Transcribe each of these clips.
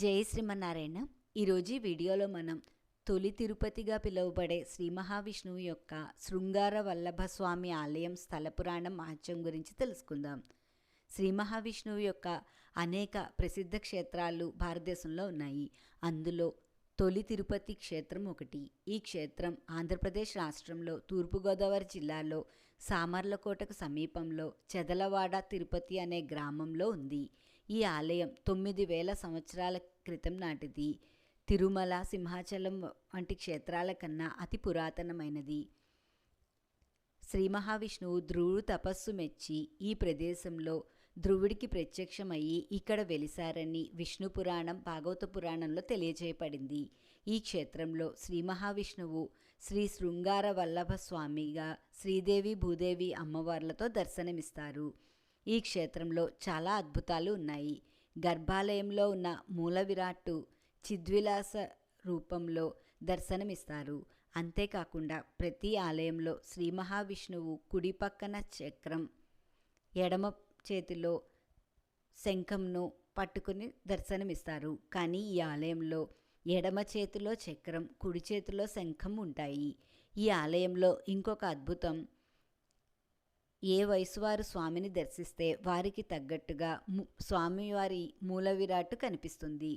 జై శ్రీమన్నారాయణ. ఈరోజు ఈ వీడియోలో మనం తొలి తిరుపతిగా పిలువబడే శ్రీ మహావిష్ణువు యొక్క శృంగార వల్లభ స్వామి ఆలయం స్థల పురాణం మహత్యం గురించి తెలుసుకుందాం. శ్రీ మహావిష్ణువు యొక్క అనేక ప్రసిద్ధ క్షేత్రాలు భారతదేశంలో ఉన్నాయి. అందులో తొలి తిరుపతి క్షేత్రం ఒకటి. ఈ క్షేత్రం ఆంధ్రప్రదేశ్ రాష్ట్రంలో తూర్పుగోదావరి జిల్లాలో సామర్లకోటకు సమీపంలో చెదలవాడ తిరుపతి అనే గ్రామంలో ఉంది. ఈ ఆలయం 9000 సంవత్సరాల క్రితం నాటిది. తిరుమల, సింహాచలం వంటి క్షేత్రాల కన్నా అతి పురాతనమైనది. శ్రీ మహావిష్ణువు ధ్రువుడు తపస్సు మెచ్చి ఈ ప్రదేశంలో ధ్రువుడికి ప్రత్యక్షమయ్యి ఇక్కడ వెలిశారని విష్ణు పురాణం, భాగవత పురాణంలో తెలియజేయబడింది. ఈ క్షేత్రంలో శ్రీ మహావిష్ణువు శ్రీ శృంగార వల్లభ స్వామిగా శ్రీదేవి, భూదేవి అమ్మవార్లతో దర్శనమిస్తారు. ఈ క్షేత్రంలో చాలా అద్భుతాలు ఉన్నాయి. గర్భాలయంలో ఉన్న మూల విరాట్టు చిద్విలాస రూపంలో దర్శనమిస్తారు. అంతేకాకుండా ప్రతి ఆలయంలో శ్రీ మహావిష్ణువు కుడి పక్కన చక్రం, ఎడమ చేతిలో శంఖంను పట్టుకుని దర్శనమిస్తారు. కానీ ఈ ఆలయంలో ఎడమ చేతిలో చక్రం, కుడి చేతిలో శంఖం ఉంటాయి. ఈ ఆలయంలో ఇంకొక అద్భుతం, ఏ వయసు వారు స్వామిని దర్శిస్తే వారికి తగ్గట్టుగా స్వామివారి మూల విరాట్టు కనిపిస్తుంది.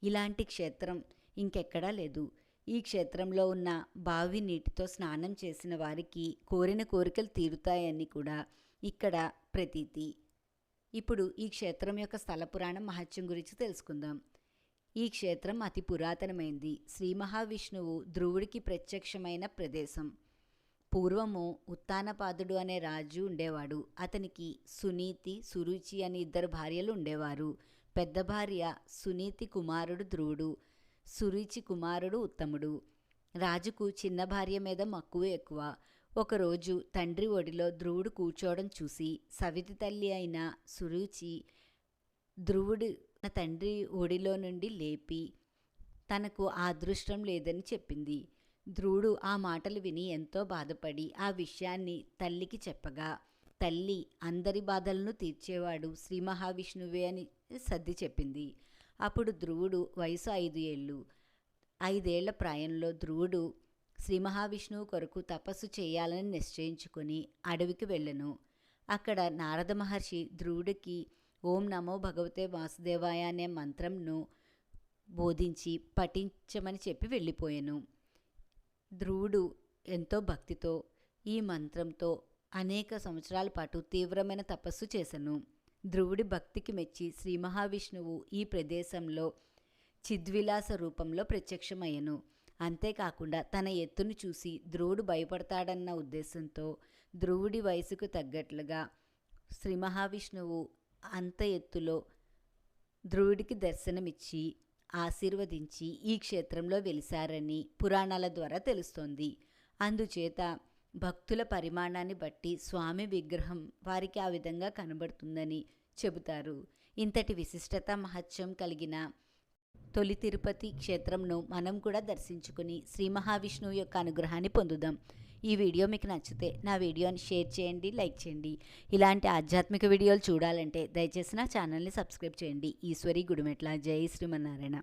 ఇలాంటి క్షేత్రం ఇంకెక్కడా లేదు. ఈ క్షేత్రంలో ఉన్న బావి నీటితో స్నానం చేసిన వారికి కోరిన కోరికలు తీరుతాయని కూడా ఇక్కడ ప్రతీతి. ఇప్పుడు ఈ క్షేత్రం యొక్క స్థల పురాణం మహత్యం గురించి తెలుసుకుందాం. ఈ క్షేత్రం అతి పురాతనమైంది. శ్రీ మహావిష్ణువు ధ్రువుడికి ప్రత్యక్షమైన ప్రదేశం. పూర్వము ఉత్తానపాదుడు అనే రాజు ఉండేవాడు. అతనికి సునీతి, సురుచి అని 2 భార్యలు ఉండేవారు. పెద్ద భార్య సునీతి కుమారుడు ధ్రువుడు, సురుచి కుమారుడు ఉత్తముడు. రాజుకు చిన్న భార్య మీద మక్కువ ఎక్కువ. ఒకరోజు తండ్రి ఒడిలో ధ్రువుడు కూర్చోవడం చూసి సవితి తల్లి అయిన సురుచి ధ్రువుడు తండ్రి ఒడిలో నుండి లేపి తనకు ఆ అదృష్టం లేదని చెప్పింది. ధ్రువుడు ఆ మాటలు విని ఎంతో బాధపడి ఆ విషయాన్ని తల్లికి చెప్పగా, తల్లి అందరి బాధలను తీర్చేవాడు శ్రీ మహావిష్ణువే అని సర్ది చెప్పింది. అప్పుడు ధ్రువుడు వయసు 5 ఏళ్ళు. 5 ఏళ్ల ప్రాయంలో ధ్రువుడు శ్రీ మహావిష్ణువు కొరకు తపస్సు చేయాలని నిశ్చయించుకొని అడవికి వెళ్ళెను. అక్కడ నారద మహర్షి ధ్రువుడికి ఓం నమో భగవతే వాసుదేవాయ అనే మంత్రంను బోధించి పఠించమని చెప్పి వెళ్ళిపోయాను. ధ్రువుడు ఎంతో భక్తితో ఈ మంత్రంతో అనేక సంవత్సరాల పాటు తీవ్రమైన తపస్సు చేశాను. ధ్రువుడి భక్తికి మెచ్చి శ్రీ మహావిష్ణువు ఈ ప్రదేశంలో చిద్విలాస రూపంలో ప్రత్యక్షమయ్యను. అంతేకాకుండా తన ఎత్తును చూసి ధ్రువుడు భయపడతాడన్న ఉద్దేశంతో ధ్రువుడి వయసుకు తగ్గట్లుగా శ్రీ మహావిష్ణువు అంత ఎత్తులో ధ్రువుడికి దర్శనమిచ్చి ఆశీర్వదించి ఈ క్షేత్రంలో వెలిశారని పురాణాల ద్వారా తెలుస్తోంది. అందుచేత భక్తుల పరిమాణాన్ని బట్టి స్వామి విగ్రహం వారికి ఆ విధంగా కనబడుతుందని చెబుతారు. ఇంతటి విశిష్టత మహత్యం కలిగిన తొలి తిరుపతి క్షేత్రంను మనం కూడా దర్శించుకుని శ్రీ మహావిష్ణువు యొక్క అనుగ్రహాన్ని పొందుదాం. ఈ వీడియో మీకు నచ్చితే నా వీడియోని షేర్ చేయండి, లైక్ చేయండి. ఇలాంటి ఆధ్యాత్మిక వీడియోలు చూడాలంటే దయచేసి నా ఛానల్ని సబ్స్క్రైబ్ చేయండి. ఈశ్వరి గుడిమెట్ల. జై శ్రీమన్నారాయణ.